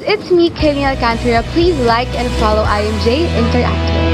it's me, Kenny Alcantara. Please like and follow IMJ Interactive.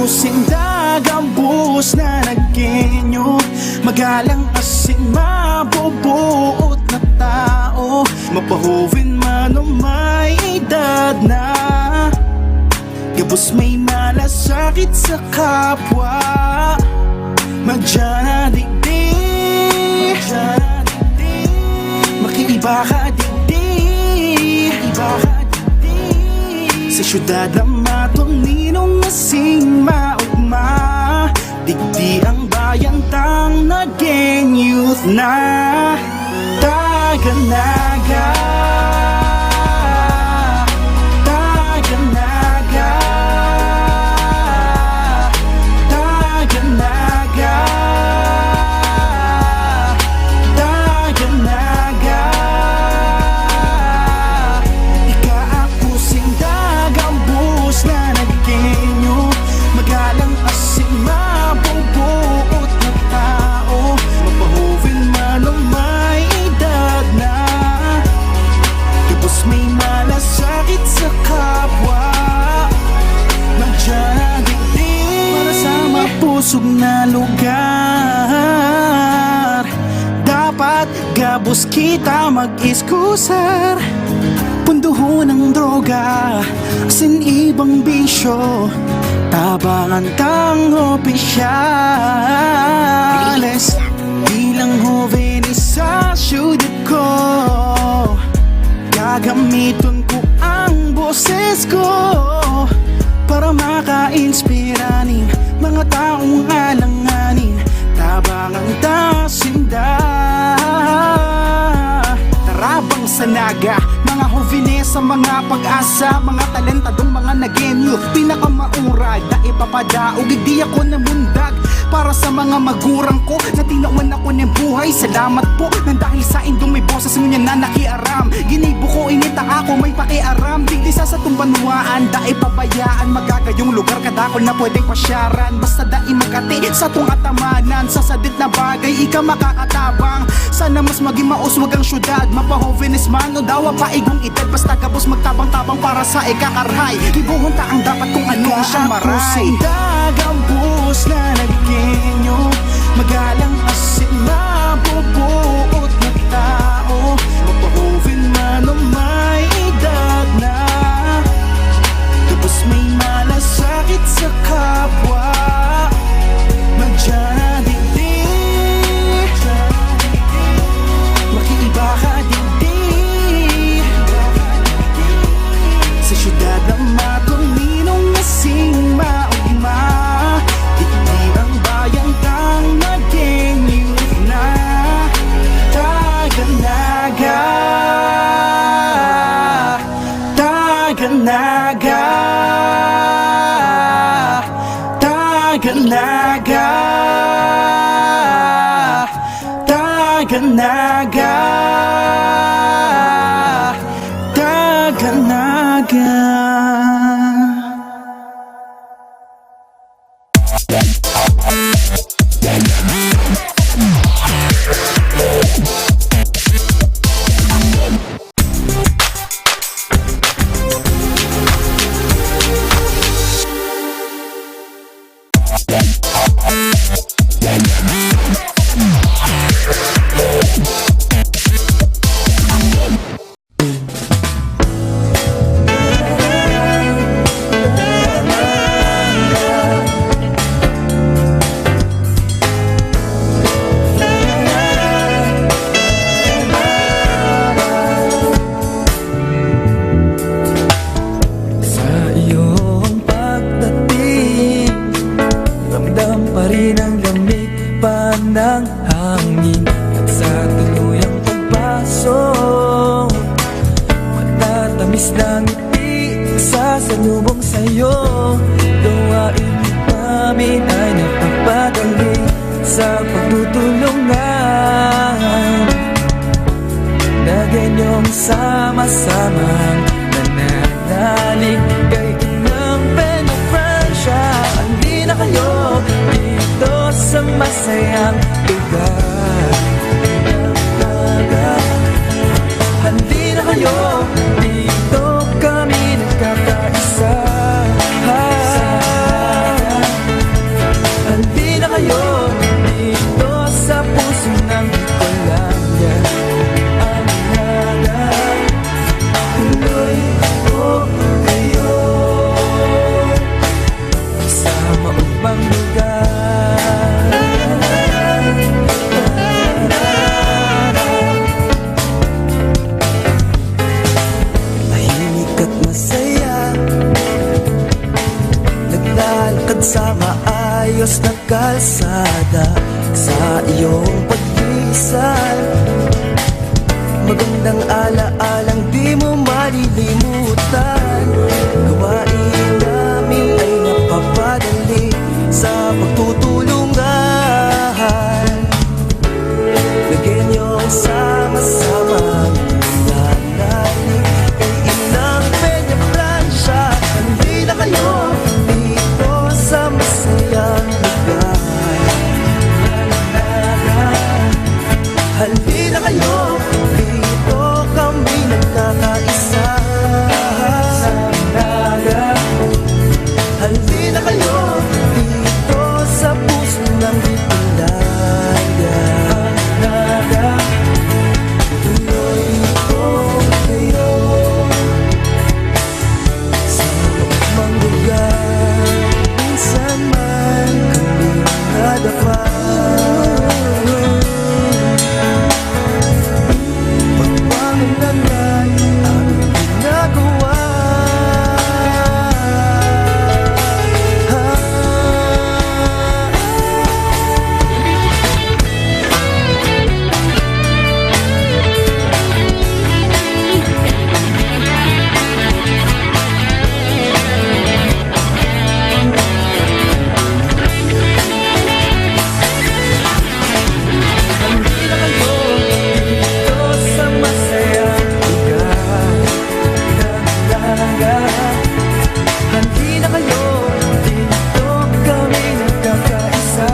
Sindag ang buhos na naggenyo, magalang asin mabubuot na tao, mapahuvin man o may edad na, gabos may malasakit sa kapwa, madyan na digdig, makiiba ka digdig, sa syudad na matuninong masing maugma, digdi ang bayan tang naging youth na Taganaga, Taganaga, Taganaga, Taganaga. Ikaapusing dagang bus na nagkenyo, magalang asin mabubuot na tao, mapahuvin man o may edad na, tapos may malasakit sa kapwa, magjadigdig para sa mapusog na lugar. Dapat gabos kita mag-iskusar, punduho ng droga, asin ibang bisyo, tabangan tang opisyales. Bilang jovenis sa syudad ko, gagamiton ko ang boses ko para maka-inspiranin mga taong alanganin, tabangan ta sinda. Tarabang sa naga, mga hovines sa mga pag-asa, mga talentadong mga nagenyo, pinakamaurad na ipapadaog, hindi ako namundag para sa mga magurang ko na tinawan ako ng buhay. Salamat po nang dahil sa indong may boses mo niya na nakiaram, ginibo ko inita ako may pakiaram, digdi sa tumbanuaan, daay pabayaan, magagayong lugar kadakol na pwedeng pasyaran, basta daay magati sa tung atamanan, sa sadit na bagay ika makakatabang, sana mas maging mauswag ang syudad, mapahovenis man o dawa paigong edad, basta gabos magtabang-tabang para sa ikakarhay, ibuhon ta ang dapat kung ano siya maray. Dagang bus na nagkenyo, magalang asin mabubuot na tao, mapahuvin man o may edad na, tapos may malasakit sa kapwa, magjadigdig, makiiba ka digdig, sa syudad na matuninong nasing maugma, digdi ang bayan tang naging youth na Taganaga, Taganaga, Taganaga, Taganaga, Taganaga. sasalubong sa'yo. Gawain namin ay napapadali sa pagtutulungan na ganyong sama-samang nananalig kay inang Penetransya. Handi na kayo dito sa masayang lugar. Handi na kayo dito kami nagkakaisa. Handi na kayo dito sa puso ng Bicolania. Ang naga, tuloy ko kayo sa maubang lugar. Tahimik at masaya, naglalakad sa maayos na kalsada. Sa iyong pag-iisal, magandang ala-alang di mo malilimutan. Gawain namin ay napapadali sa pagtutulungan na ganyong sama-sama nananalig kay inang Penetransya. Handi na kayo dito sa masayang lugar. Handi na kayo dito kami nagkakaisa. Handi na kayo dito sa puso ng Bicolania. Tuloy ko kayo sa mga lugar. Minsan man kami nadapa. Pagpangalan aming ginagawa. Handi na kayo dito sa masayang lugar. Handi na kayo dito kami nagkakaisa.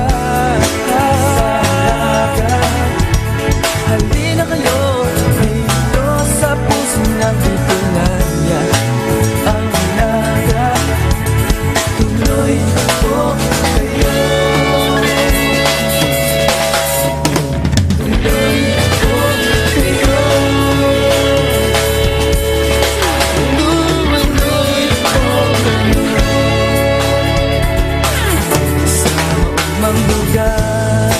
Handi na kayo dito sa puso ng Bicolania. Ang naga, tuloy ko kayo. Tuloy ko kayo. Tuloy ko kayo sa maumang lugar.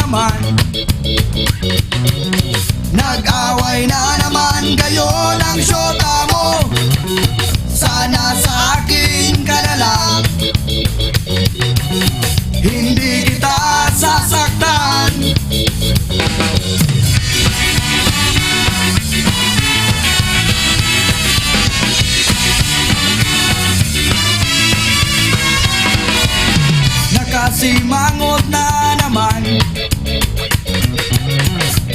naman. Nag-away na naman kayo ng syota mo. Sana sa akin ka na lang, hindi kita sasaktan. Nakasimangot na naman,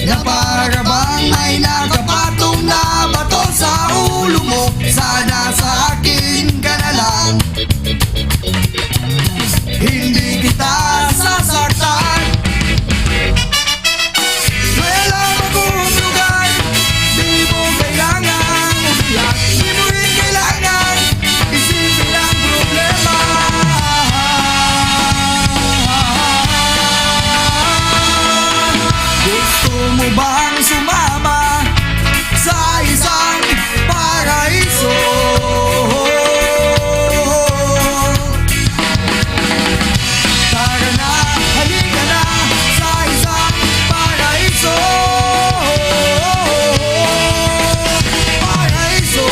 na para bang may nakapatong na bato sa ulo mo. Sana sa akin ka na lang, hindi kita sasaktan. May alam akong lugar, di mo kailangan umiyak, di mo rin kailangan isipin ang problema. Gusto mo bang sumama sa isang paraiso? Tara na, halika na sa isang paraiso. Paraiso.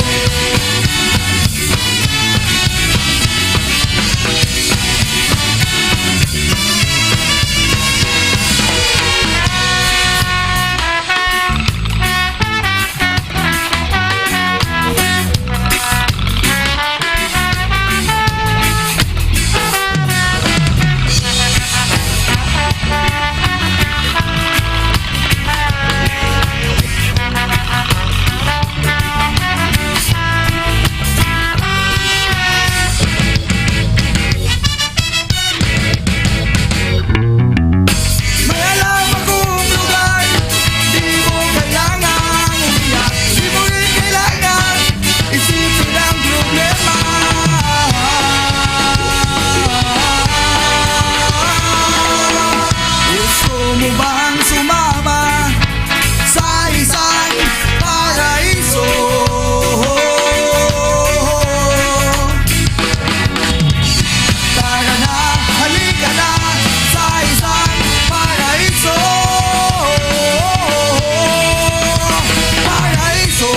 May alam akong lugar, di mo kailangan umiyak, di mo rin kailangan isipin ang problema. Gusto mo bang sumama sa isang paraiso? Tara na, halika na sa isang paraiso. Paraiso.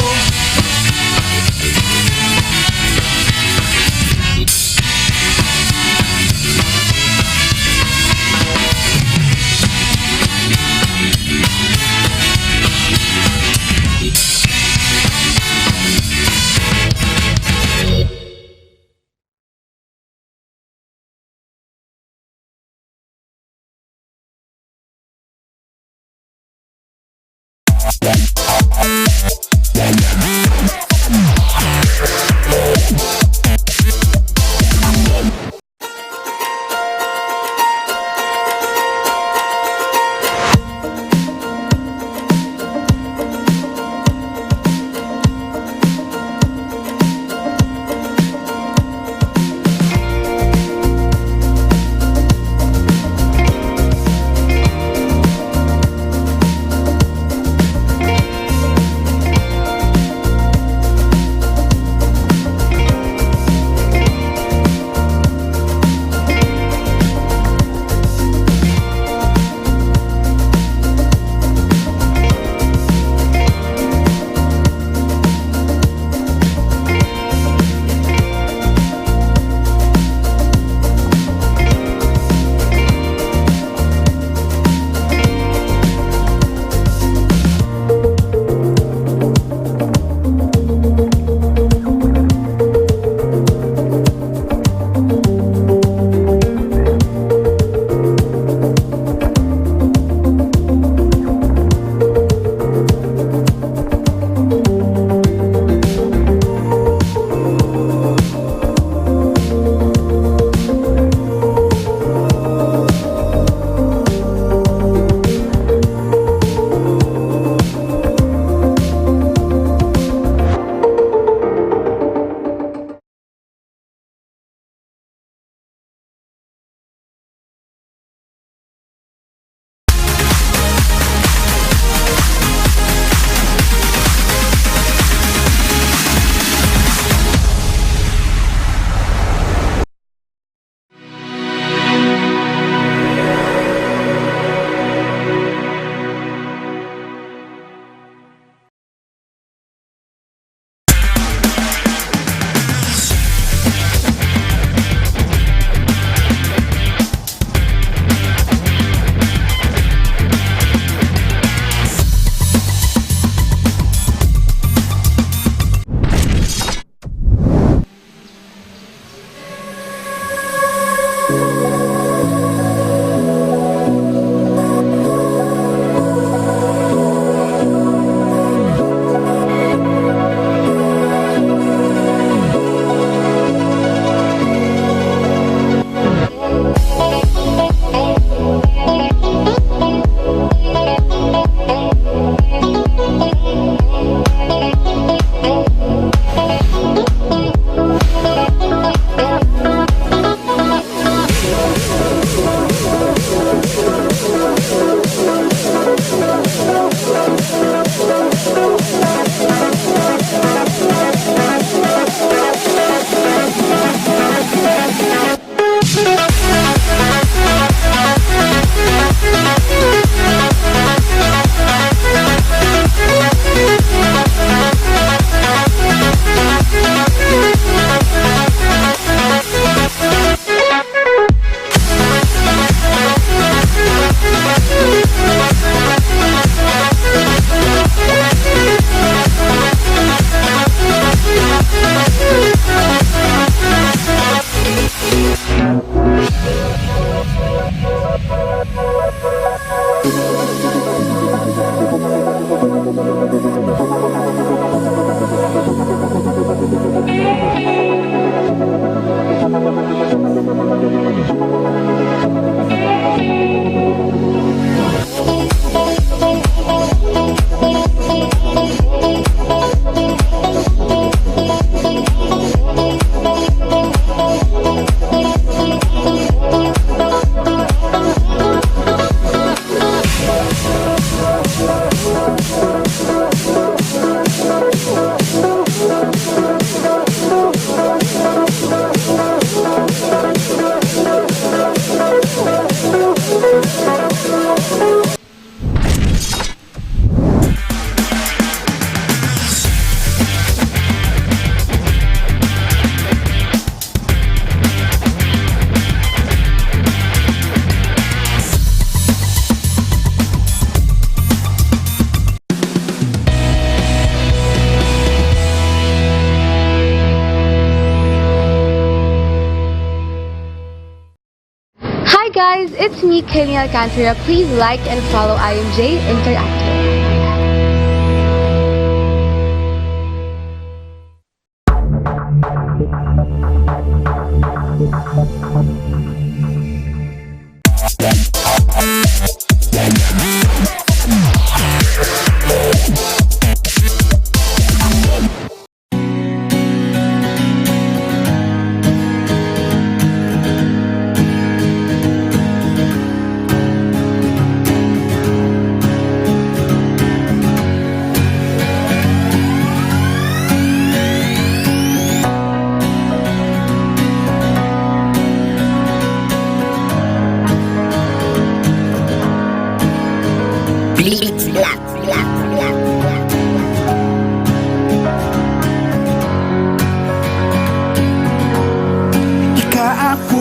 it's me, Kaylin Alcantara. Please like and follow IMJ Interactive.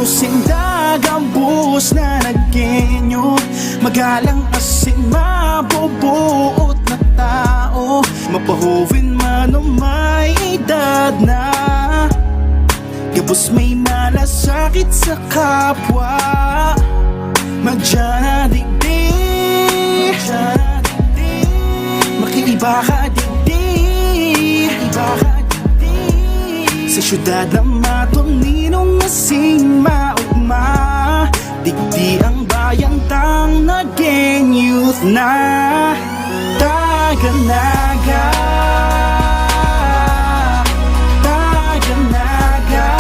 Sindag ang buhos na naggenyo, magalang asin mabubuot na tao, mapahuwin man o may edad na, gabos may malasakit sa kapwa, magdyan digdig, makiiba ka digdig, sa syudad na matuninong masing maugma, digdi ang bayang tang naging youth na Taganaga, Taganaga,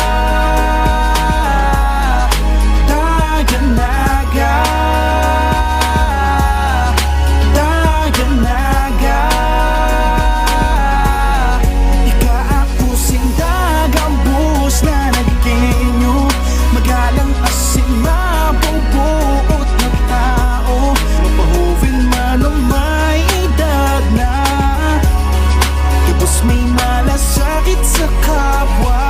Taganaga, Taganaga. Ikaapusin dagang bus na naggenyo, magalang asin mabubuot na tao, mapahuwin man o may edad na, tapos may malasakit sa kapwa,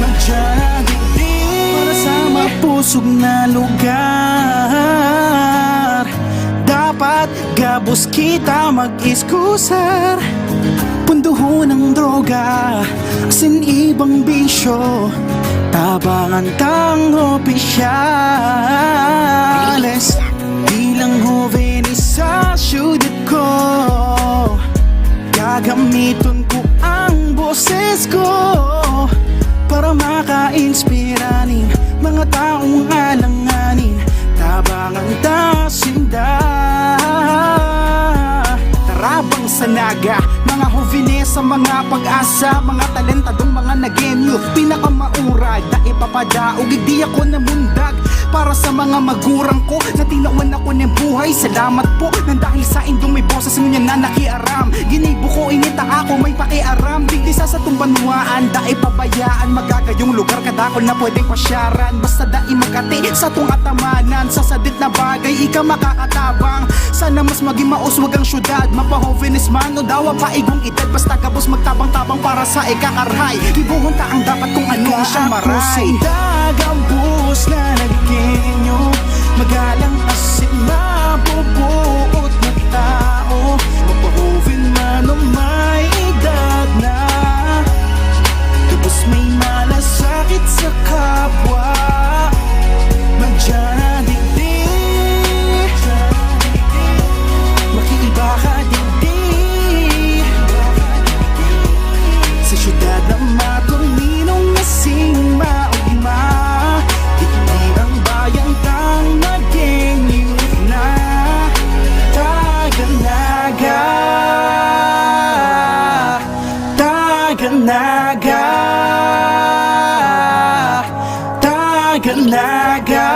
magdyadigdig para sa mapusog na lugar. Dapat gabos kita mag-iskusar, punduhon ng droga, asin ibang bisyo, tabangan tang opisyales. Bilang jovenis sa syudad ko, gagamiton ko ang boses ko para maka-inspiranin mga taong alanganin, tabangan ta sinda. Tarabang sa naga, mga hovines sa mga pag-asa, mga talentadong mga nagenyo, pinakamaurag na ipapadaog, di ako namundag para sa mga magurang ko na tinawan ako ng buhay. Salamat po nang dahil sa indong may boses mo niya na nakiaram, ginibo ko inita ako may pakiaram, digdi sa tumbanuaan, da ipabayaan magagayong lugar kadakol na pwedeng pasyaran, basta da imagati sa tung atamanan, sa sadit na bagay ika makakatabang, sana mas maging mauswag ang syudad, mapahovenis man o dawa pa igong edad, basta gabos magtabang-tabang para sa ikakarhay, ibuhon ta ang dapat kung ano siyang maray. Dagang bus na naggenyo, magalang asin mabubuot na tao, mapahuwin man o may edad na, tapos may malasakit sa kapwa, magdyadigdig, makiiba ka digdig, sa syudad na matuninong nasing maugma, digdi ang bayang tang naging youth na Taganaga, Taganaga, Taganaga,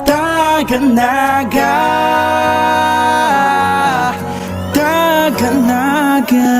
Taganaga, Taganaga.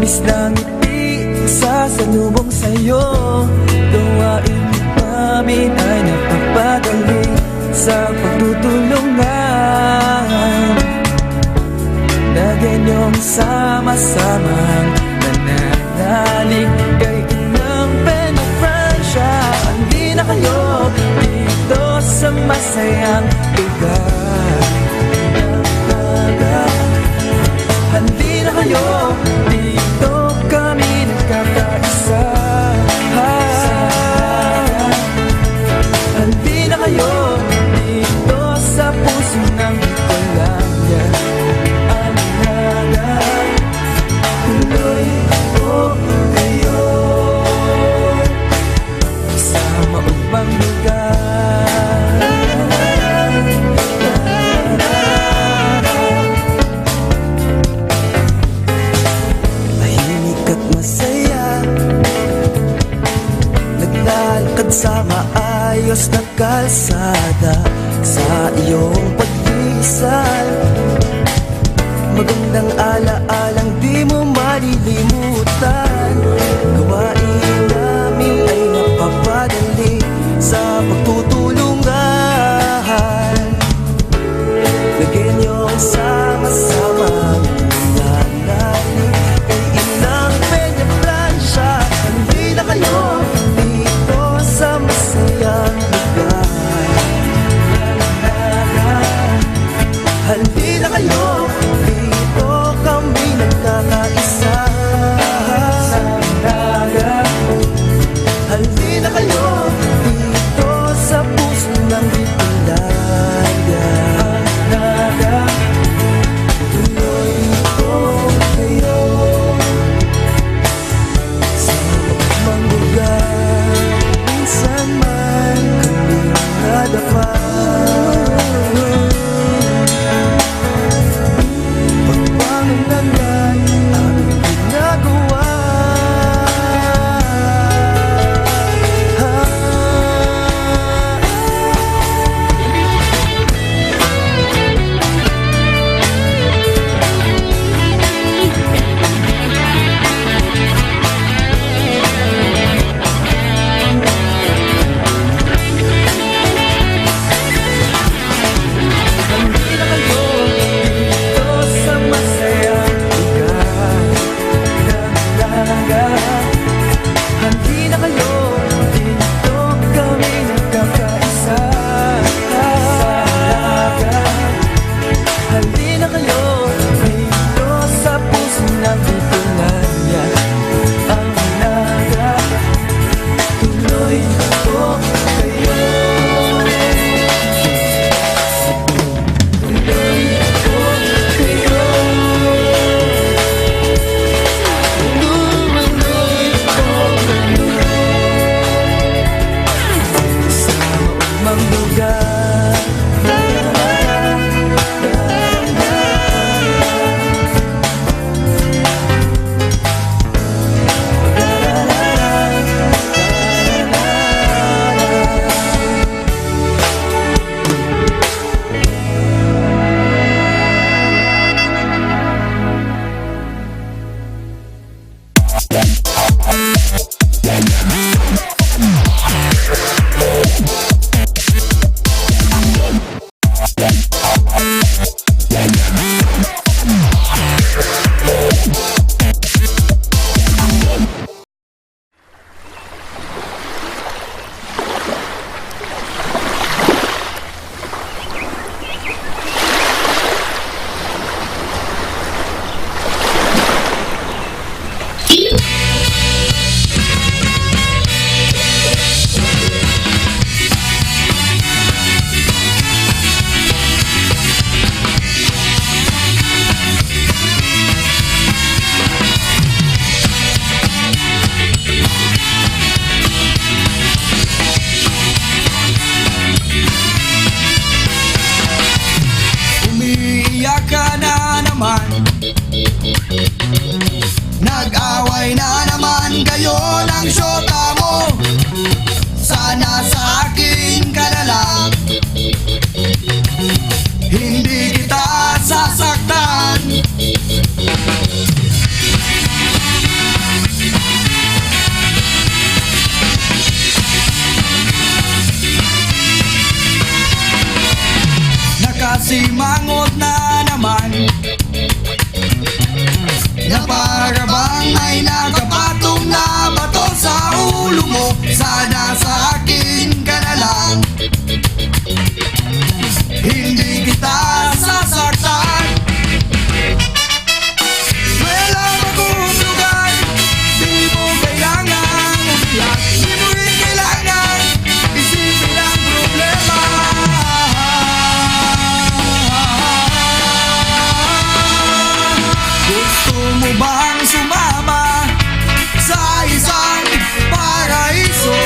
Labis na ngiti sasalubong sa'yo. Gawain namin ay napapadali sa pagtutulungan na ganyong sama-samang nananalig kay inang Francia. Hindi na kayo dito sa masayang lugar. Hindi na kayo dito, kami nagkakaisa. Hindi na kayo dito sa puso ng Bicolania. Alinaga, tuloy ko kayo sa maubang lugar. Tahimik at masaya, naglalakad sa maayos na kalsada. Sa iyong pag-iisal, magandang ala-alang di mo malilimutan. Gawain namin ay napapadali sa pagtutulungan na ganyong sama-samang nananalig kay inang Peña Francia. Hindi na kayo dito sa masayang lugar. Hindi na kayo dito, kami nagkakaisa. Hindi na kayo dito sa puso ng Bicolania. bangot na naman na para bang ay nakapatong na bato sa ulo mo. Sana sa akin ka na lang, hindi kita sasaktan. May alam akong lugar, di mo kailangan umiyak, di mo rin kailangan isipin ang problema. Gusto mo bang sumama sa isang paraiso?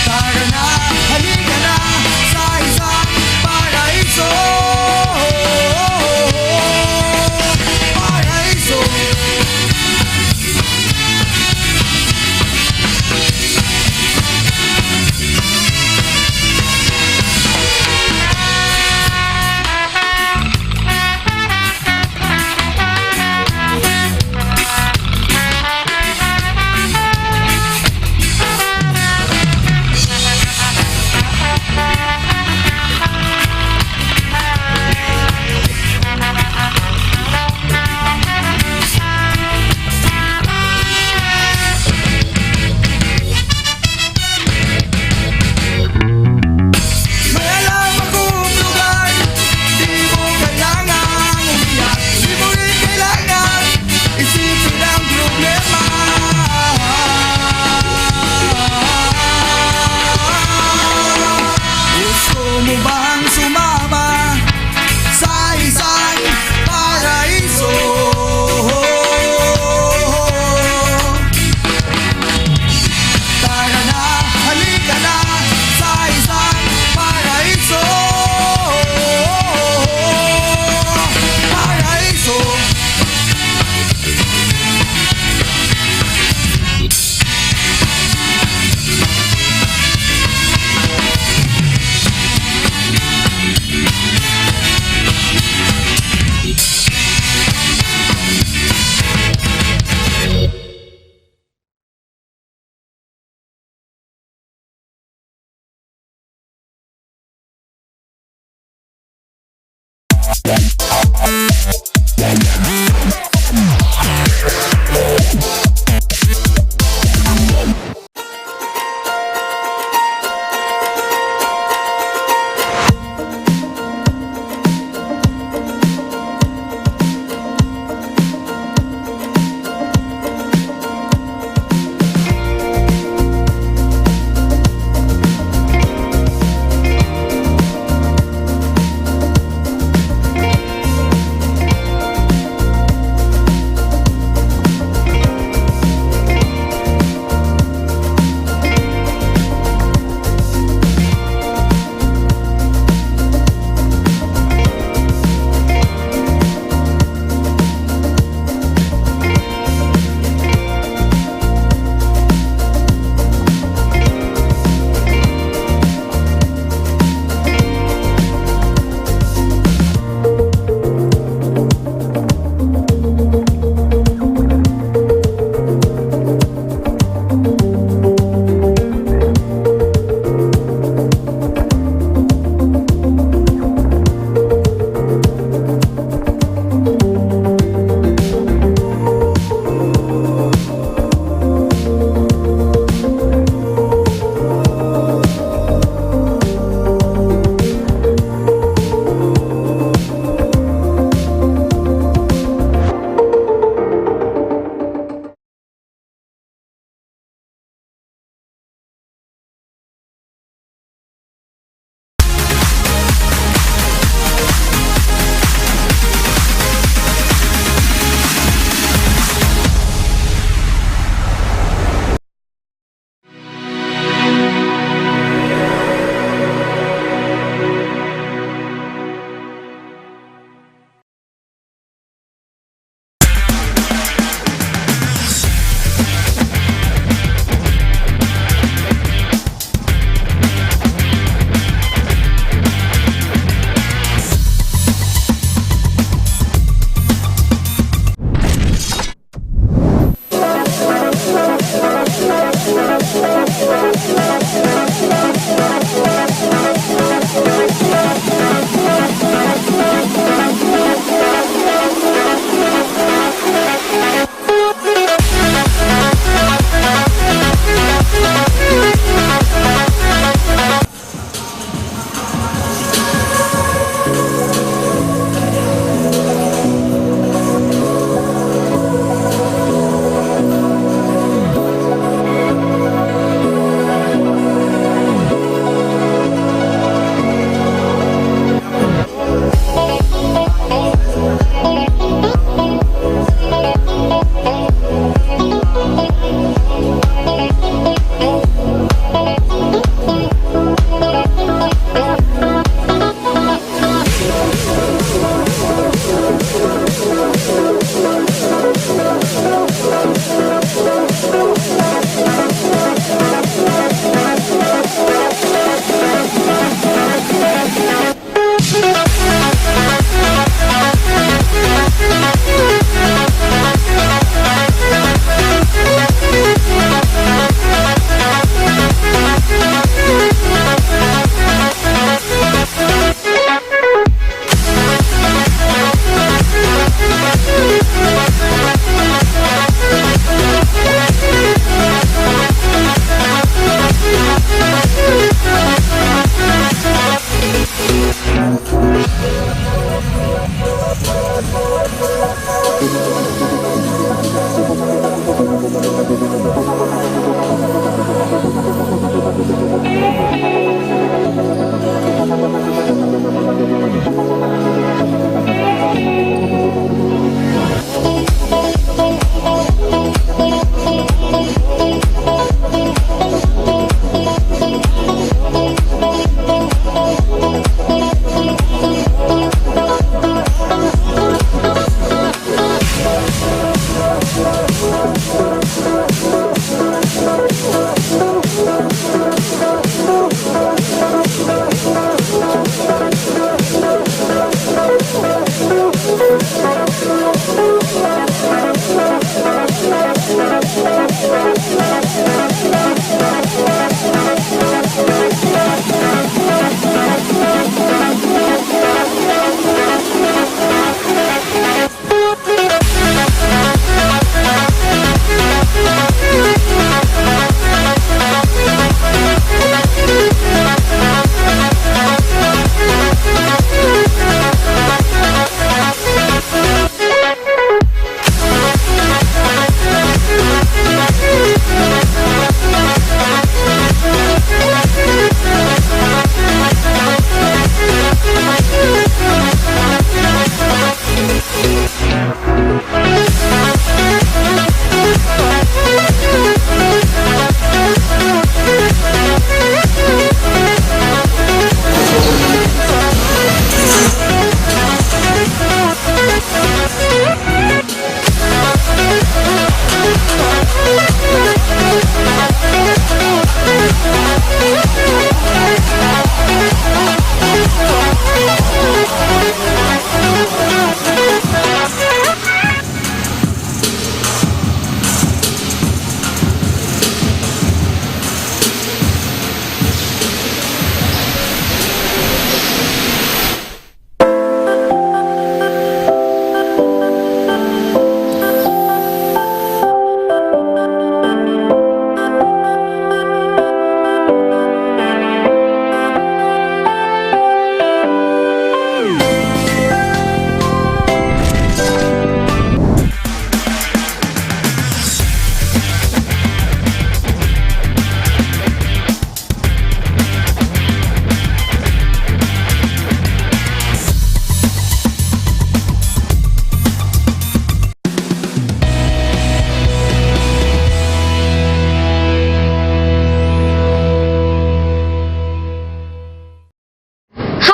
Tara na, halika na sa isang paraiso. Paraiso. May alam akong lugar, di mo kailangan umiyak, di mo rin kailangan isipin ang problema. Gusto mo bang sumama sa isang paraiso? Tara na, halika na sa isang paraiso. Paraiso.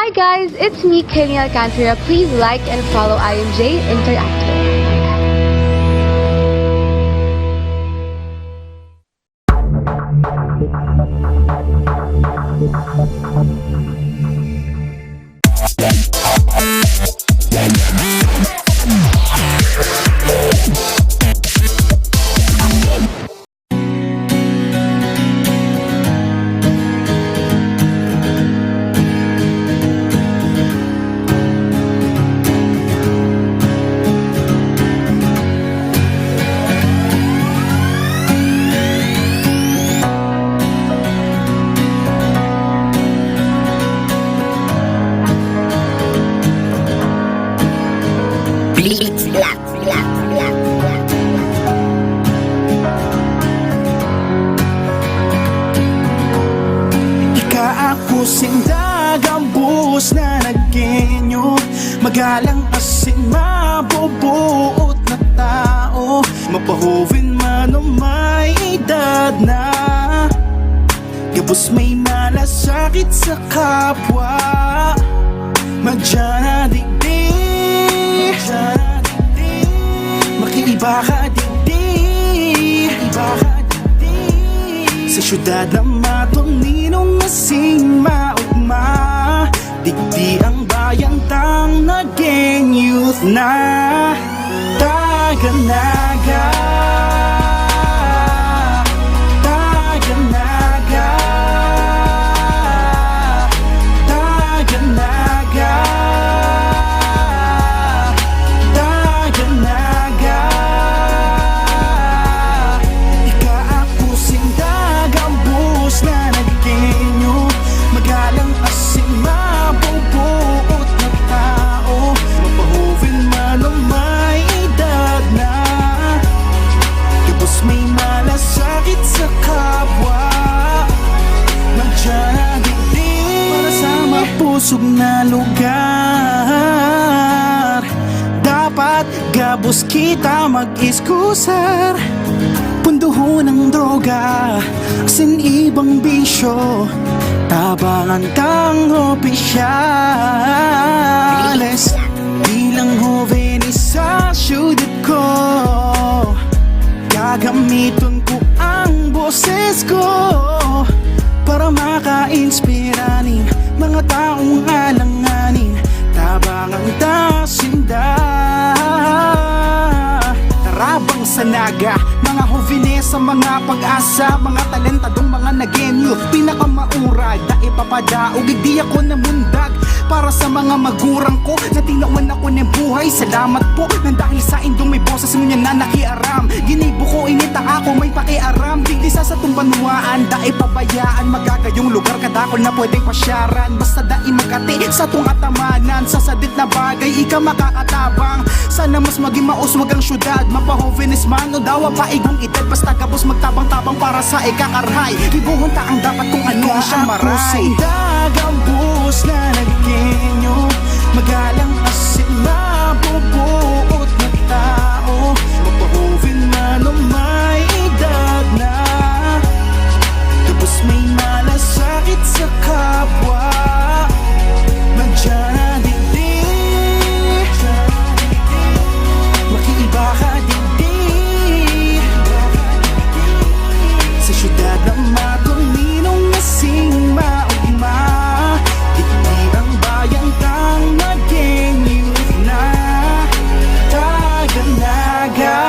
Hi guys, it's me, Kenny Alcantara. Please like and follow IMJ Interactive. Sindag ang buhos na naggenyo, magalang asin mabubuot na tao, mapahuwin man o may edad na, gabos may malasakit sa kapwa, madya na digdi, makiiba ka digdi, sa syudad na matuninong asing maugma, digdi ang bayang tang naging youth na Taganaga, Taganaga, Taganaga, Taganaga. Ika-ako sindag ang bus na naggenyo, magalang asin mabubuot na tao, mapahuwin man o malusog na lugar. Dapat gabos kita mag-iskusar. Punduho ng droga, asin ibang bisyo, tabangan kang opisyales. Bilang jovenis sa syudad ko, gagamitin ko ang boses ko para maka-inspiranin mga taong alanganin, tabangang tasinda. Tarabang sa naga, mga hovines sa mga pag-asa, mga talentadong mga nagenyo, pinakamaurag na ipapadaog. Di ako namundag para sa mga magurang ko na tinawan ako ng buhay. Salamat po nang dahil sa indong may boses nyo na nakiaram. Ginibo ko inita ako may pakiaram. Diglisa sa tumbanuaan, da ipabayaan magagayong lugar kadakol na pwedeng pasyaran. Basta da magati sa tung atamanan, sa sadit na bagay ika makakatabang. Sana mas maging mauswag ang syudad, mapahovenis man o dawa paigong edad. Basta gabos magtabang-tabang para sa ikakarhay. Ibuhunta ang dapat kung anong siyang maray. Dagambus na nagkinyo, magalang asin mabubuot na tao. Mapahovin man o may edad na, tapos may malasakit sa kapwa. Nandiyan na digdig, makiiba ka digdig, sa syudad na matulinong nasing maugma. Digdig ang bayan kang naging youth na Taganaga,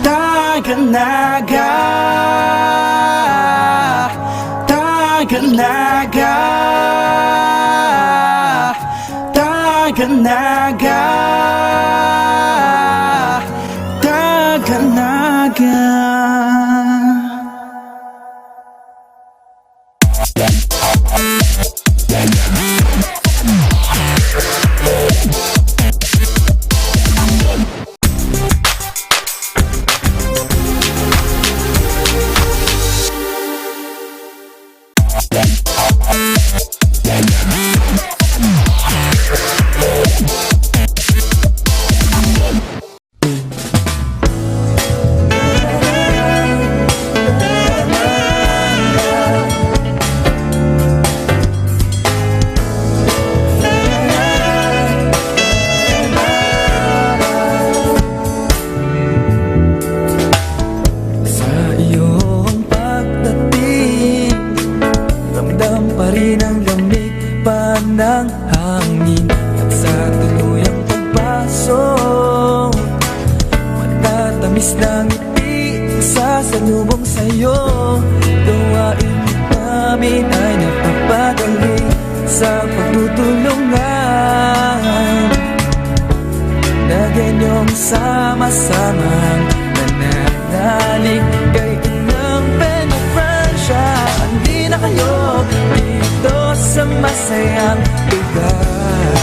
Taganaga, Taganaga, Taganaga, Taganaga. ng hangin at sa tuluyang pagpasok, matatamis ng ngiti ang sasalubong sa'yo. Gawain namin ay napapadali sa pagtutulungan na ganyong sama-samang nananalig kay inang Penetransya. Hindi na kayo dito sa masayang lugar.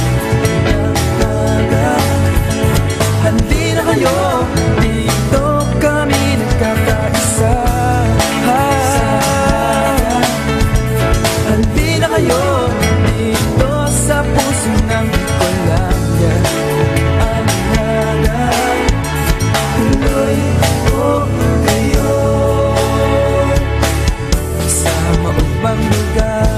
Hindi na kayo dito, kami nagkakaisa. Hindi na kayo dito sa puso ng Colombia. Ang naga, tuloy ko kayo sa maubang lugar.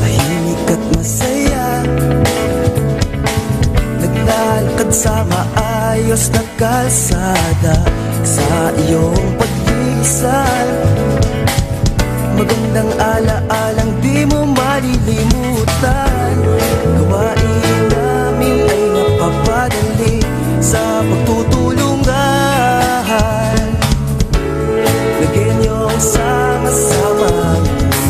Tahimik at masaya, naglalakad sa maayos na kalsada. Sa iyong pag-iisal, magandang ala-alang di mo malilimutan. Gawain namin ay napapadali sa pagtutulungan. Lagyan niyong sama-samang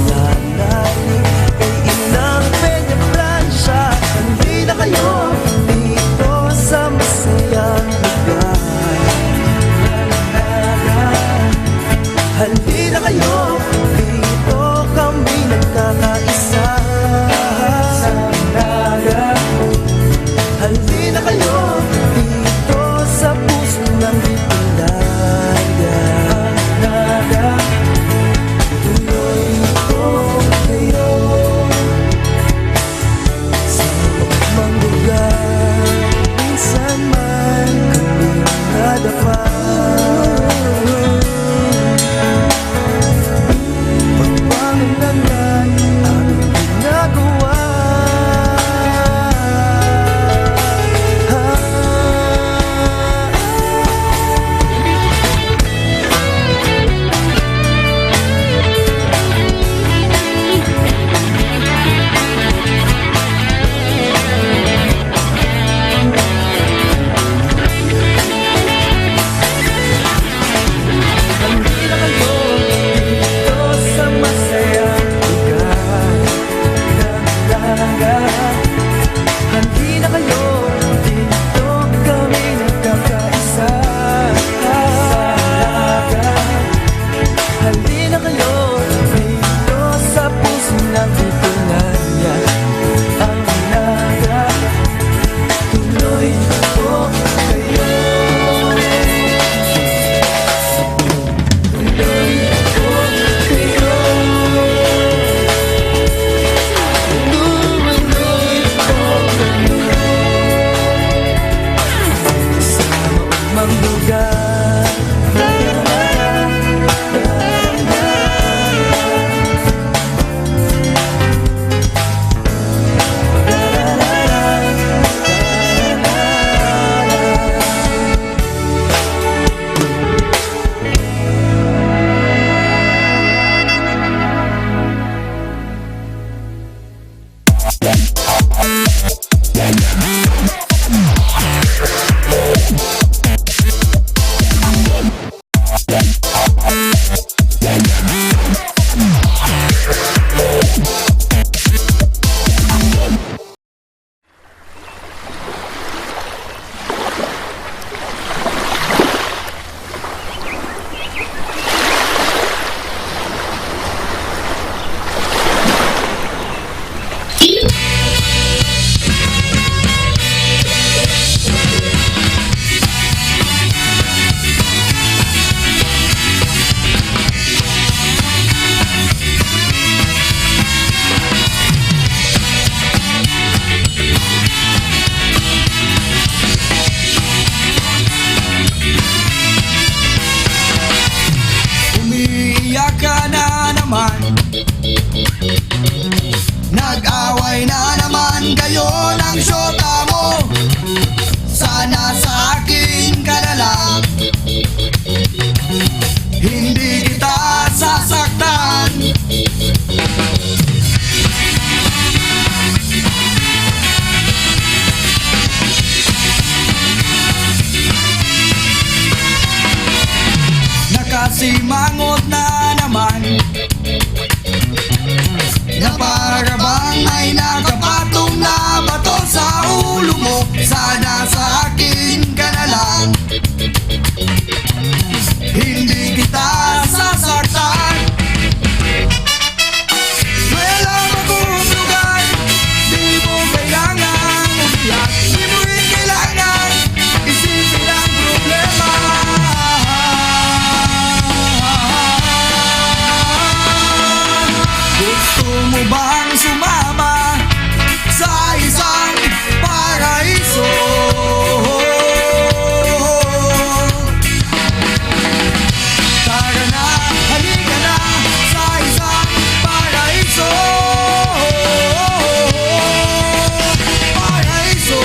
nananalig kay inang Penetransya. Hindi na kayo dito sa masayang lugar. Hindi na kayo dito, kami nagkakaisa. Hindi na kayo dito sa Sana sa akin ka na lang, hindi kita sasaktan. Nakasimangot na naman, na para bang ay nakapatong na bato sa ulo mo. Sana sa akin ka na lang, hindi kita sasaktan. May alam akong lugar, di mo kailangan umiyak, di mo rin kailangan isipin ang problema. Gusto mo bang sumama sa isang paraiso? Tara na, halika na sa isang paraiso. Paraiso.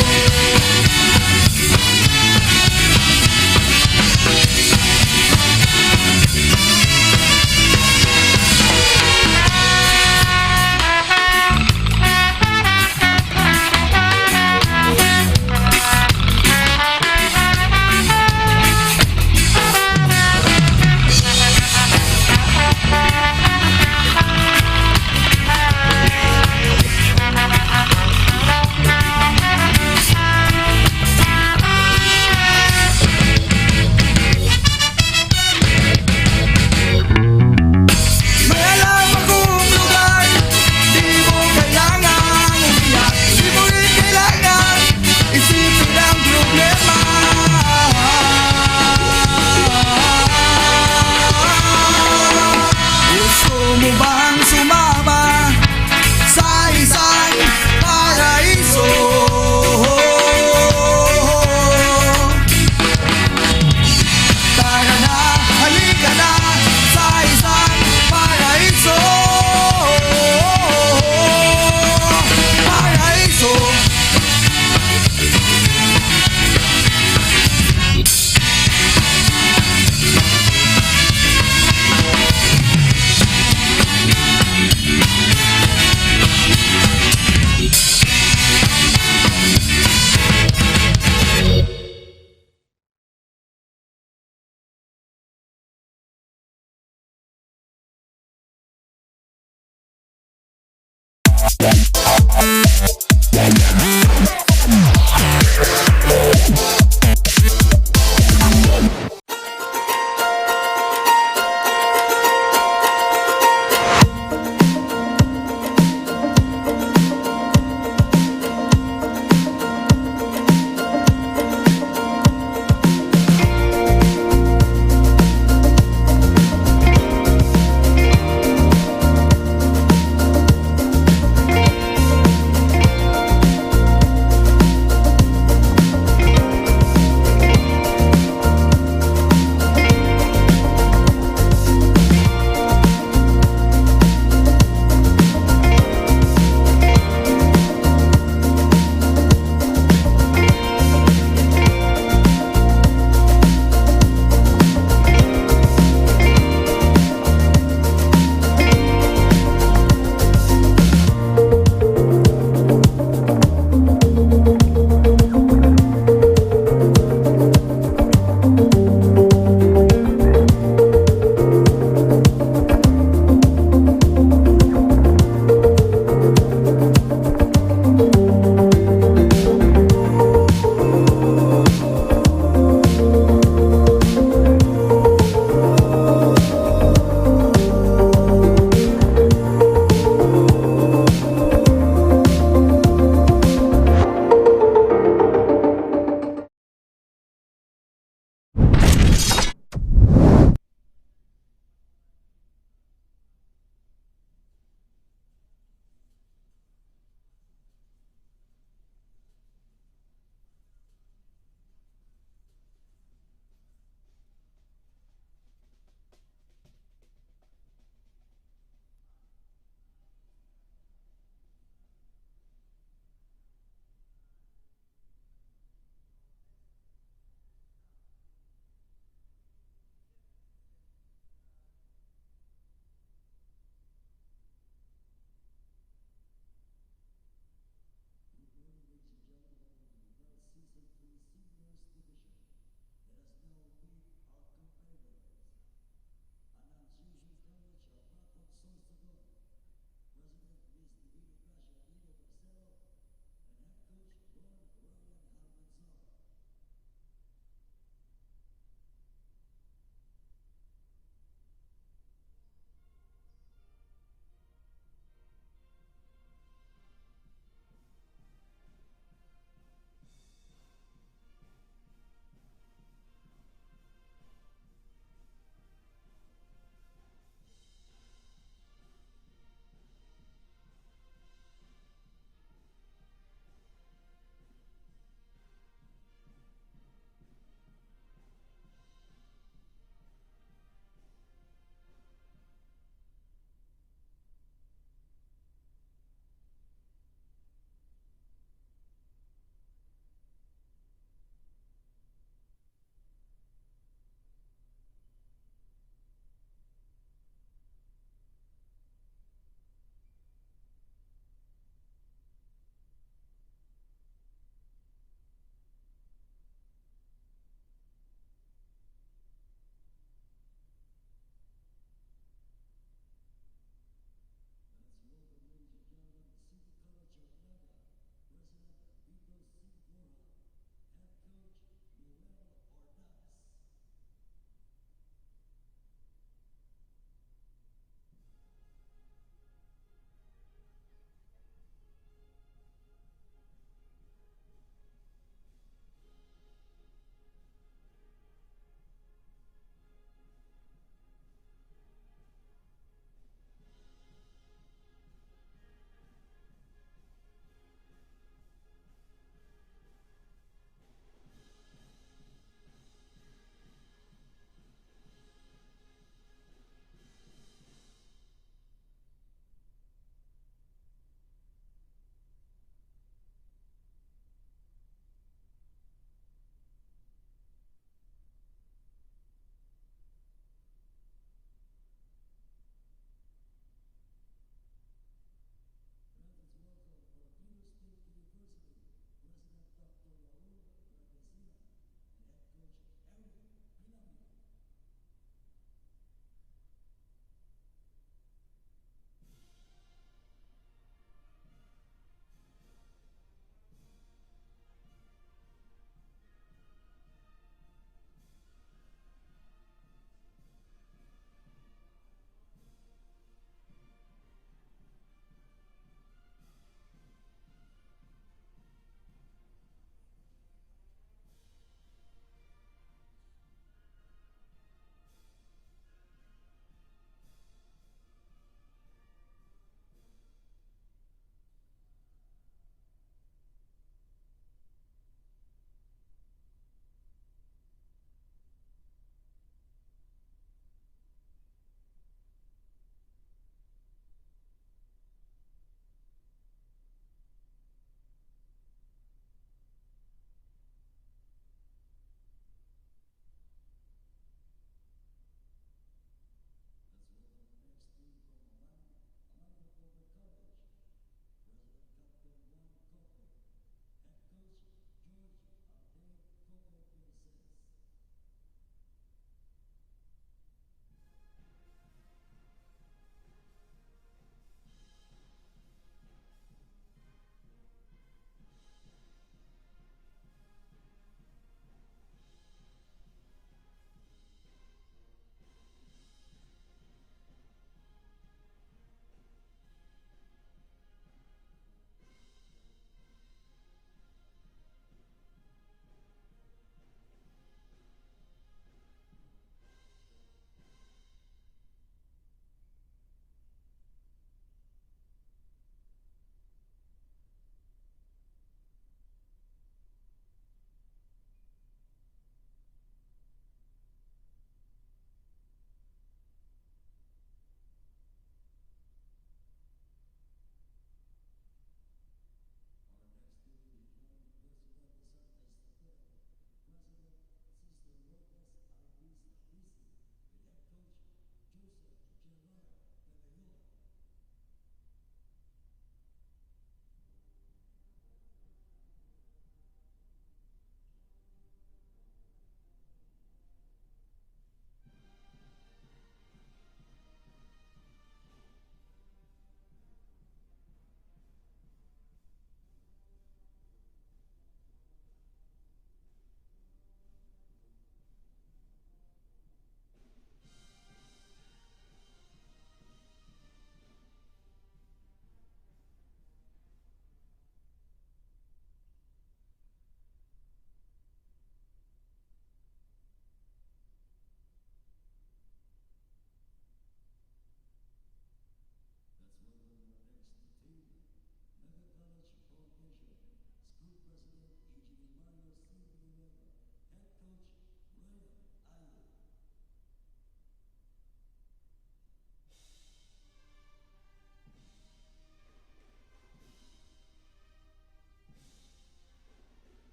May alam akong lugar, di mo kailangan umiyak, di mo rin kailangan isipin ang problema. Gusto mo bang sumama sa isang paraiso? Tara na, halika na sa isang paraiso. Paraiso.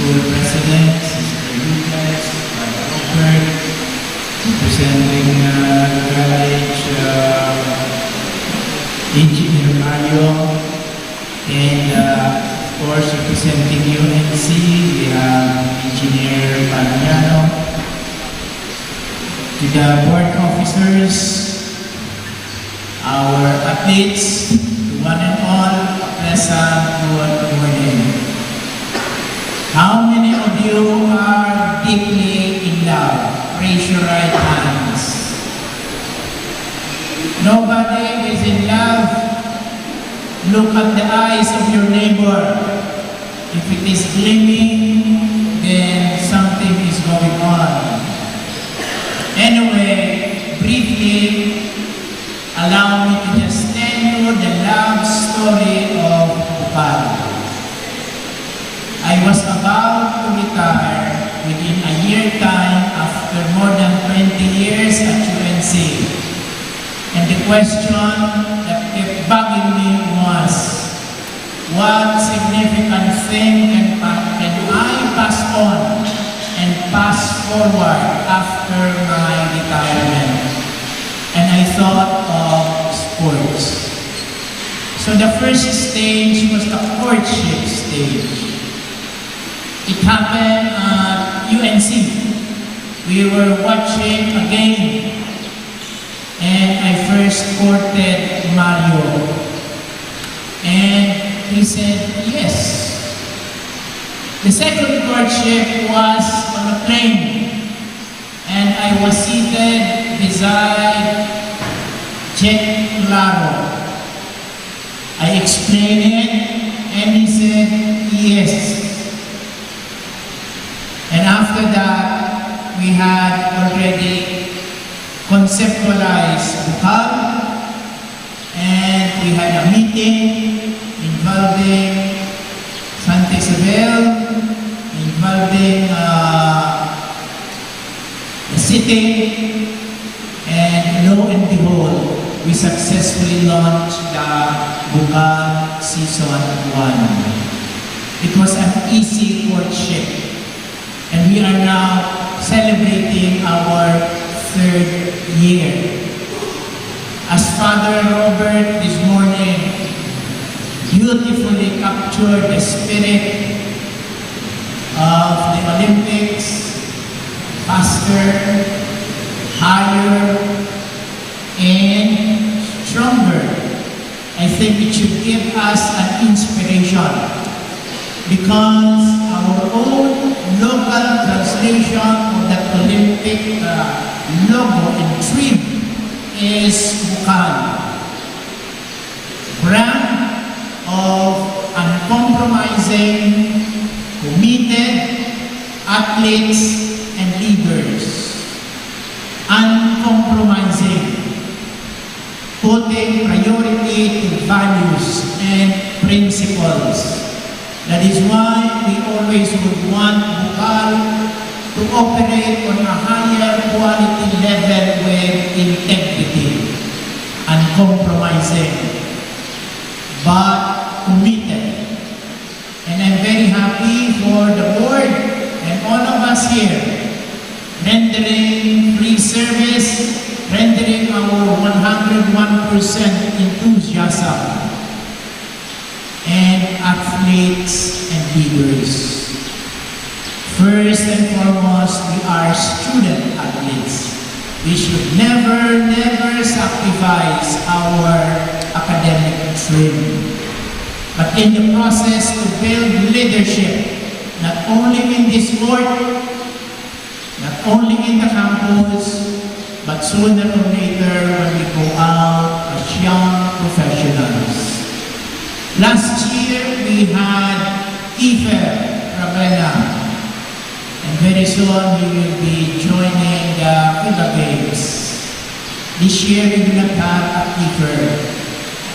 school president, Sister Lucas, Father Robert, representing college, Engineer Mario, and of course representing UNC, we have Engineer Mariano. To the board officers, our athletes, to one and all, a pleasant good morning. How many of you are deeply in love? Raise your right hands. Nobody is in love. Look at the eyes of your neighbor. If it is gleaming, then something is going on. Anyway, briefly, allow me to just tell you the love story of BUCAL. I was about to retire within a year time after more than 20 years at UNC. And the question that kept bugging me was, what significant thing can I pass on and pass forward after my retirement? And I thought of sports. So the first stage was the courtship stage. It happened at UNC. We were watching a game and I first courted Mario. And he said yes. The second courtship was on a plane, and I was seated beside Jet Claro. I explained it, and he said yes. And after that, we had already conceptualized BUCAL, and we had a meeting involving Santa Isabel, involving the city, and lo and behold, we successfully launched the BUCAL Season 1. It was an easy courtship, and we are now celebrating our 3rd year. As Father Robert this morning beautifully captured the spirit of the Olympics, faster, higher, and stronger. I think it should give us an inspiration because our own local translation of that Olympic logo and trim is BUCAL. Brand of uncompromising, committed athletes and leaders. Uncompromising, putting priority to values and principles. That is why we always would want BUCAL to operate on a higher quality level with integrity, uncompromising, but committed. And I'm very happy for the board and all of us here, rendering free service, rendering our 101% enthusiasm, and athletes and leaders. First and foremost, we are student athletes. We should never sacrifice our academic trim. But in the process to build leadership, not only in this sport, not only in the campus, but sooner or later when we go out as young professionals. Last year, we had Ifer Ravenna, and very soon we will be joining the FIBA Games. This year, we will not have Ifer,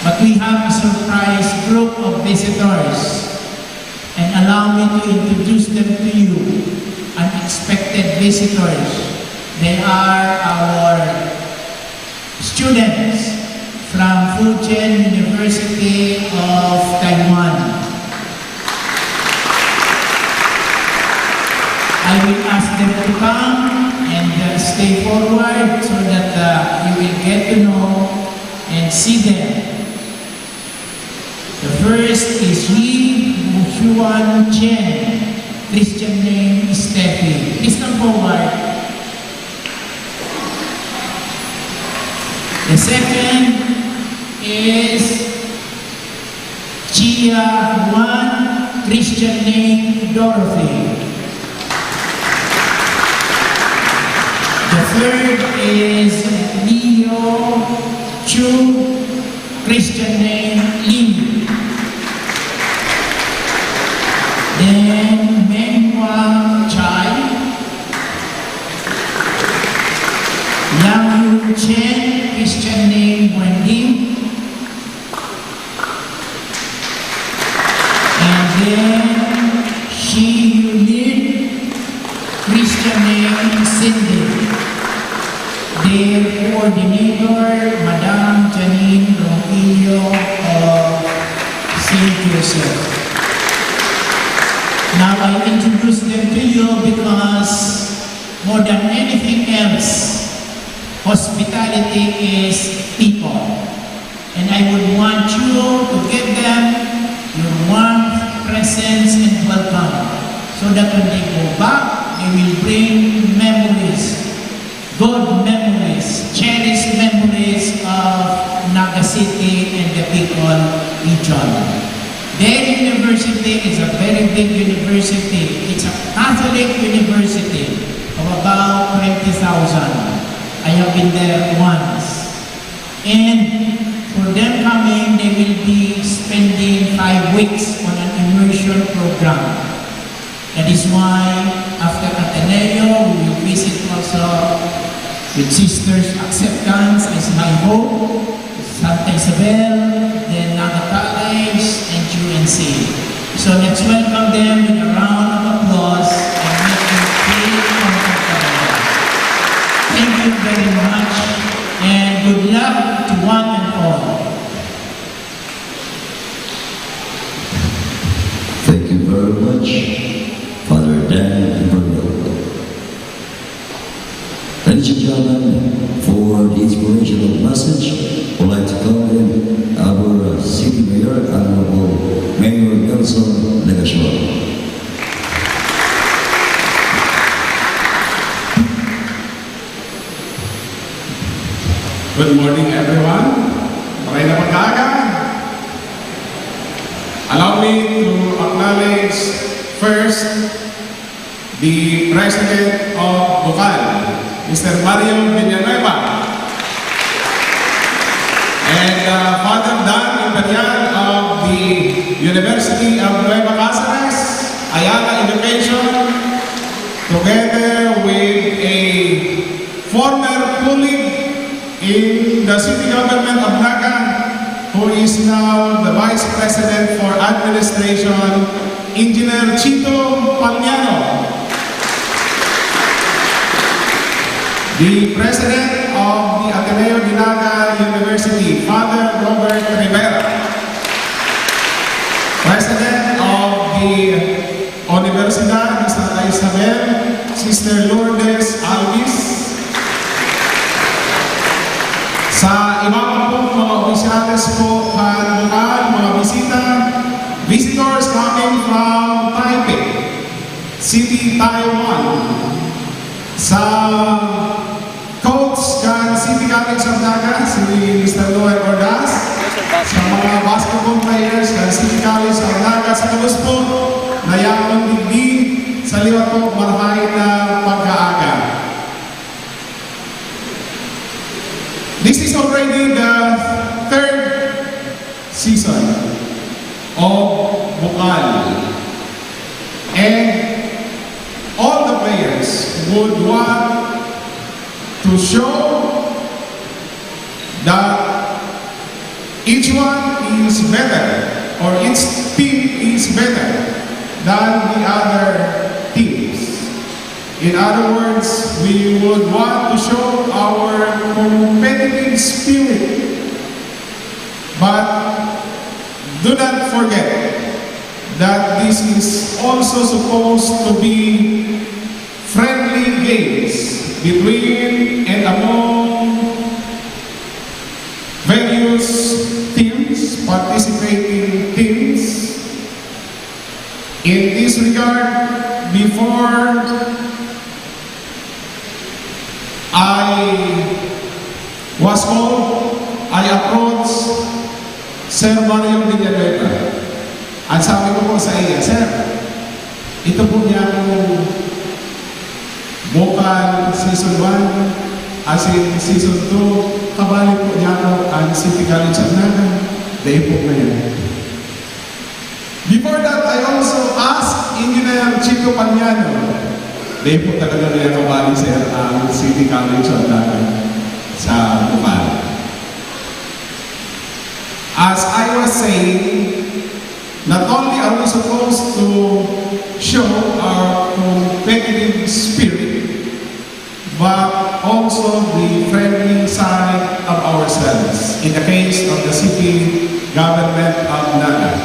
but we have a surprise group of visitors, and allow me to introduce them to you, unexpected visitors. They are our students from Fujian University of Taiwan. I will ask them to come and stay forward so that you will get to know and see them. The first is Yi Xuan Chen, Christian name is Steffi. Please come forward. The second is Chia Juan, Christian name Dorothy. The third is Leo Chu, Christian name Lin. Then Meng Wang Chai, Yang Yu Chen, Christian name Wendy. And then Shi Yulin, Christian name Cindy. Their coordinator, Madame Janine Ronquillo of St. Joseph. Now I introduce them to you because more than anything else, hospitality is people. And I would want you to give them your warmth, presence, and welcome. So that when they go back, they will bring memories, good memories, cherished memories of Naga City and the Bicol region. Their university is a very big university. It's a Catholic university of about 20,000. I have been there once. And for them coming, they will be spending 5 weeks on an immersion program. That is why after Ateneo, we will visit also with Sisters Acceptance as my hope, Santa Isabel, then Naga College, and UNC. So let's welcome them with a round of applause and make them feel comfortable. Thank you very much, and good luck to one and all. Thank you very much, Father Dan and Brother. Ladies and gentlemen, for the inspirational message, I would like to call in our City Mayor, Honorable Mayor Nelson Legasor. Good morning, everyone. Magandang pag-aga. Allow me to acknowledge first the President of BUCAL, Mr. Mario Villanueva, and Father Dan Imperial of the University of Nueva Cáceres, Ayala Education, together with a former colleague in the city government of Naga, who is now the Vice President for Administration, Engineer Chito Palmiano. The President of the Ateneo de Naga University, Father Robert Rivera. President of the Universidad de Santa Isabel, Sister Lourdes Alvis. Sa iba pa po mga opisyales po kanunan, mga bisita, visitors coming from Taipei, City, Taiwan. Sa coach kan City College of Naga, si Mr. Noel Ordaz. Sa mga basketball players kan City College of Naga, sa kabus po, nayamang digdi, sa liwat po, marhay na pagkaaga. This is already the third season of BUCAL, and all the players would want to show that each one is better, or each team is better than the other teams. In other words, we would want to show our competitive spirit. But do not forget that this is also supposed to be friendly games between and among various teams, participating teams. In this regard, before I was called, I approached Sir Mario Villanueva. At sabi ko po sa iya, Sir, ito po niya kung BUCAL Season 1, as in Season 2, kabalik po niya ako ang City College of Naga. Dahil po ngayon. Before that, I also asked Engineer Chico Paniano. Dahil po talaga niya kabalik, Sir, ang City College of Naga sa BUCAL. As I was saying, not only are we supposed to show our competitive spirit, but also the friendly side of ourselves. In the case of the city government of Naga,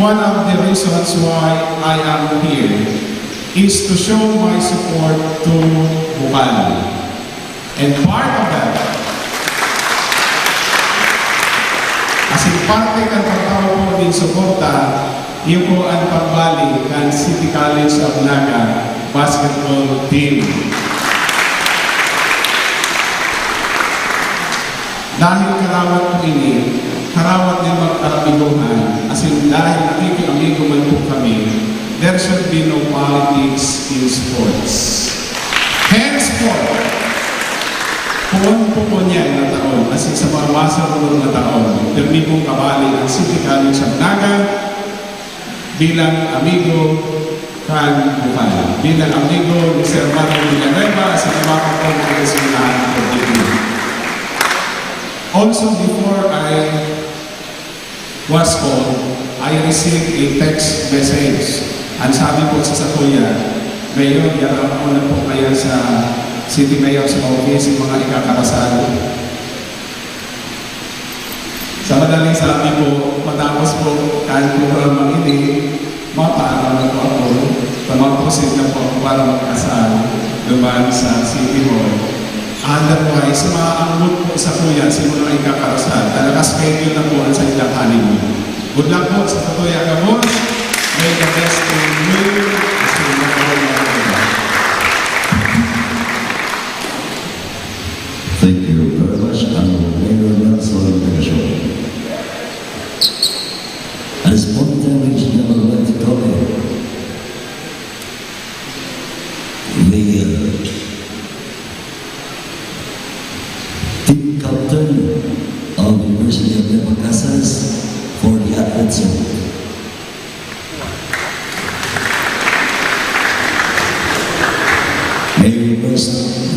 one of the reasons why I am here is to show my support to BUCAL. And part of that, kasi parte ng pagkaw po din suporta, yun po ang pagbalik ng City College of Naga basketball team. Dahil karawat po ini, karawat din magkarabiguhan, as in dahil nakikiamigo man po kami, there should be no politics in sports. Henceforth, kung po niya na taon, as in sa mga masunod na taon, dami pong kabali ang City College of Naga bilang amigo kan BUCAL, bilang amigo ni Sir Mario Villanueva sa mga kapong pagkasilahan ng Multimedia. Also, before I was called, I received a text message. Ang sabi po sa kuya, Mayor, yarap ko na po kaya sa City Mayor's Office, yung mga ikakarasal. Sa madaling sabi po, matapos po kahit programang ini, mapaaral na po ako, mag-proceed na po ako para magkasal dumaan sa City Hall. Otherwise, maaanggot po sa kuya sa mga ikakarasal. Talaga schedule na po ang sa ilang honeymoon. Good luck po sa kuya Gabon. May the best in you. Kasi Thank you very much, Honorable Mayor Nelson Legasyon. At this point in time, ladies and gentlemen, I'd like to call in the team captain of the University of Nepal for the athletes. May we request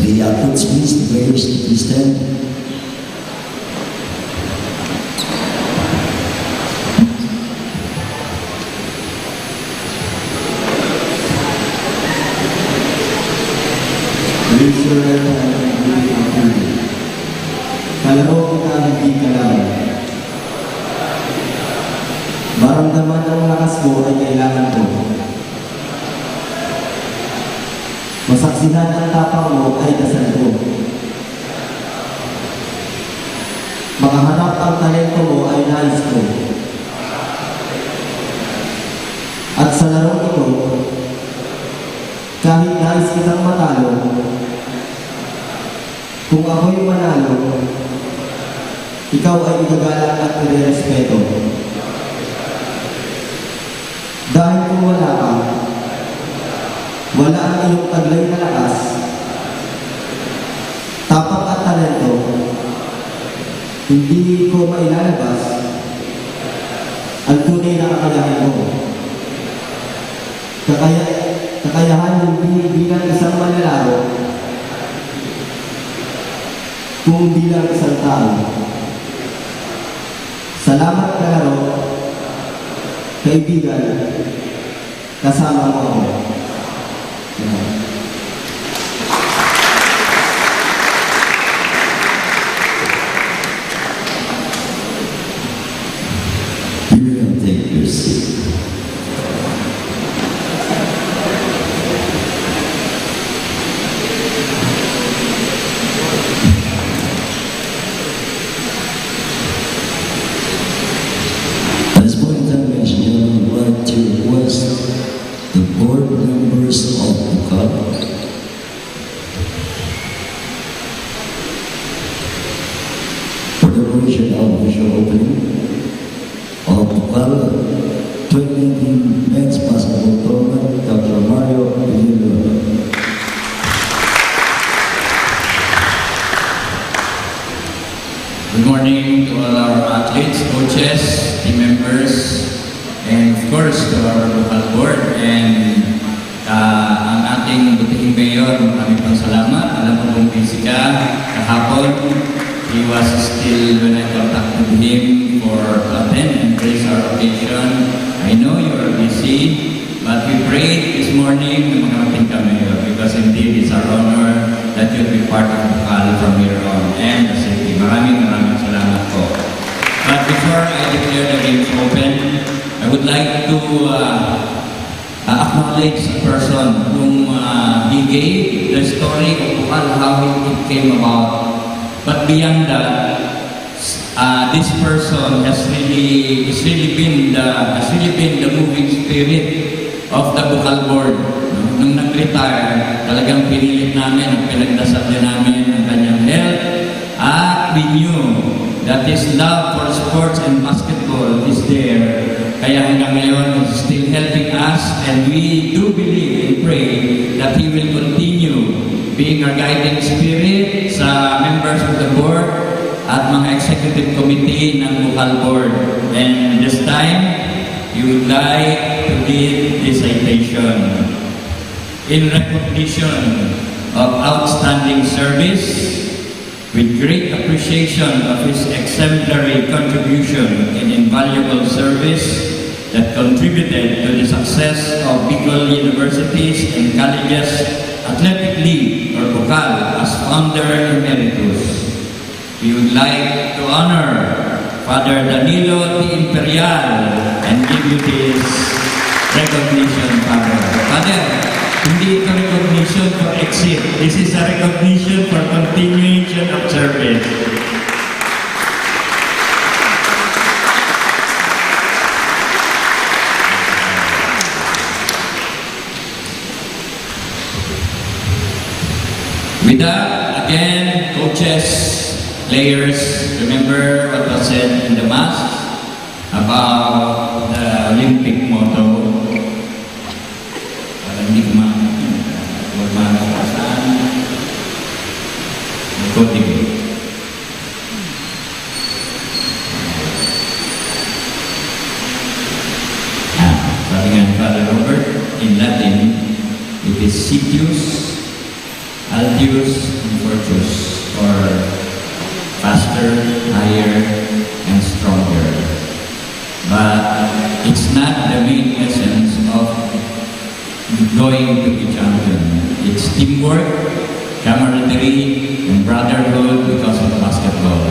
the athletes, please, the players, to please stand. Kalaro kita hindi ka lang. Maramdaman ang lakas mo ay kailangan ko. Masaksihan ang tapang mo ay dasal ko. Makahanap ang talento mo ay nais ko. At sa larong ito, kahit nais kitang matalo, kung ako'y manalo, ikaw ay igagalang at irerespeto. Dahil kung wala ka, wala ang iyong taglay na lakas, tapang at talento, hindi ko mailalabas ang tunay na kakayahan mo. Kakayahan hindi bilang isang manlalaro, kung bilang isang tao. Salamat kalaro, kaibigan, kasama mo ako. You may take your seat. board members of BUCAL, for the occasion of official opening of BUCAL 2019 Men's Basketball Tournament, Dr. Mario Villalobos. Good morning to all our athletes, coaches, team members, and of course to our local board and ang ating butihing mayor, maraming pang salamat. Alam ko kung busy ka kahapon. He was still, when I contacted him for attend and grace our occasion. I know you are busy, but we prayed this morning na makarating ka, Mayor, because indeed it's our honor that you'll be part of BUCAL from here on and the city. Maraming salamat po. But before I declare the games open, I would like to acknowledge a person whom he gave the story of BUCAL, how it came about. But beyond that, this person has really been the moving spirit of the BUCAL board. Nung nag-retire, talagang pinilit namin, pinagdasal din namin ang kanyang health. At we knew that his love for sports and basketball is there. Kaya hanggang ngayon, he's still helping us, and we do believe and pray that he will continue being our guiding spirit sa members of the board at mga executive committee ng BUCAL board. And this time, he would like to give this citation in recognition of outstanding service, with great appreciation of his exemplary contribution and invaluable service that contributed to the success of Bicol universities and colleges Athletic League, or BUCAL, as founder emeritus. We would like to honor Father Danilo T. Imperial and give you this recognition, Father. Father, hindi ito recognition for exit. This is a recognition for continuation of service. With that, again, coaches, players, remember what was said in the Mass about the Olympic motto. Hindi ko magmamasasan. Continue. Sabi nga ni Father Robert, in Latin, it is Sitius, Altius, and Fortius, or faster, higher, and stronger. But it's not the main essence of going to be champion. It's teamwork, camaraderie, and brotherhood because of basketball.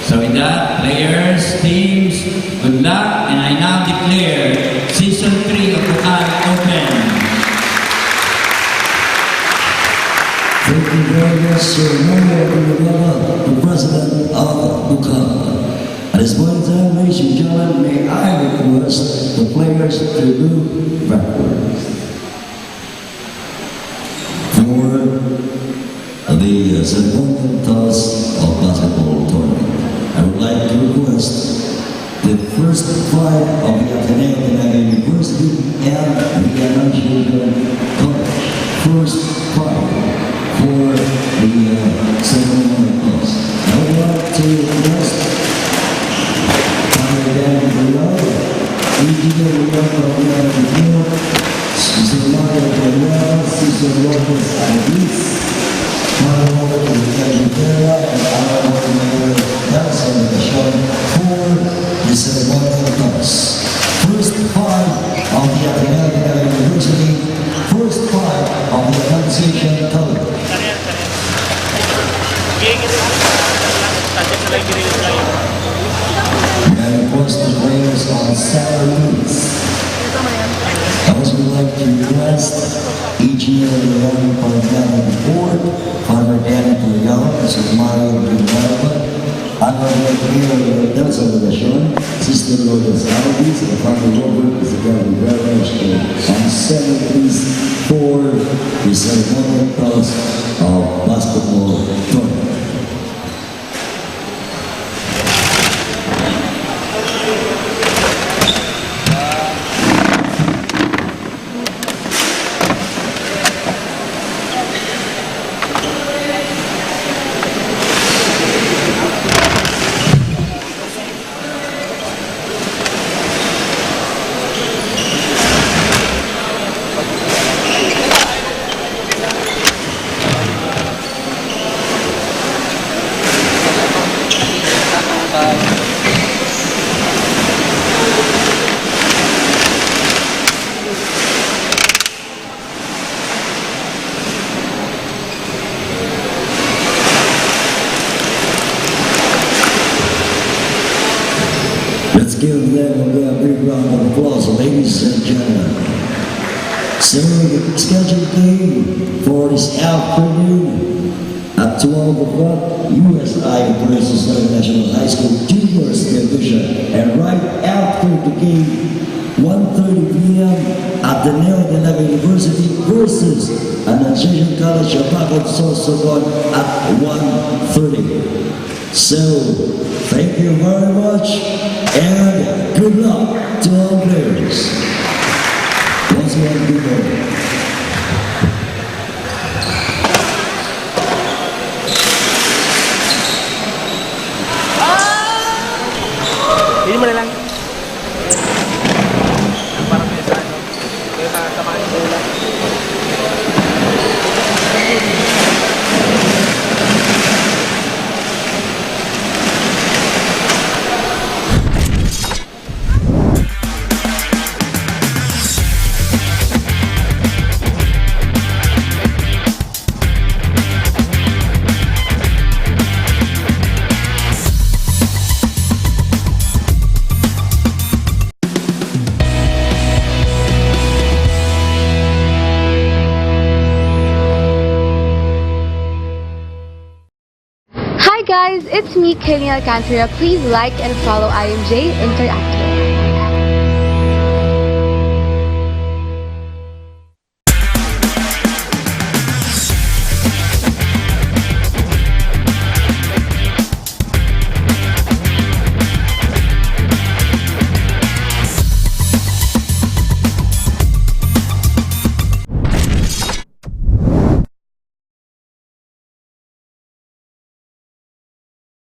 So with that, players, teams, good luck, and I now declare Season 3 of BUCAL open. Thank you very much, Sir Mario Villalobos, the President of BUCAL. At this point in time, ladies and gentlemen, may I request the players to move backwards for the ceremonial toss of basketball tournament. I would like to request the first five of the Ateneo Tinaga University and the Annunciation College. First five for the ceremonial toss. I would like to request Father Dan Villalobos, Engineer William Pagano, Cesar Mario Villalobos, Cesar Lopez Aguiz, Honorable Rivera, and Honorable Mayor Nelson Legasyon for the ceremonial toss. First five of the Ateneo Tinaga University, first five of the Annunciation College. May I request the players on salaries. I also would like to request Engineer Leon Pagano Board, Father Dan Pagano, Mr. Mario Villalobos, Honorable Mayor del Salvador, Sister Lourdes Alves, and Father Robert is again very much on 7 for the ceremonial toss of basketball tournament. Let's give them a big round of applause, ladies and gentlemen. So, the scheduled game for this afternoon at 12 o'clock, USI versus International High School Juniors Division. And right after the game, 1:30 p.m. at the Neo de la University versus Annunciation College of Bicol Sorsogon at 1:30. So, thank you very much and good luck to all players. Once more, good morning. Hindi mo na lang. Parang may sa ano. Kaya tamaan ko lang. Hi guys, it's me, Kenya Alcantara. Please like and follow IMJ Interactive.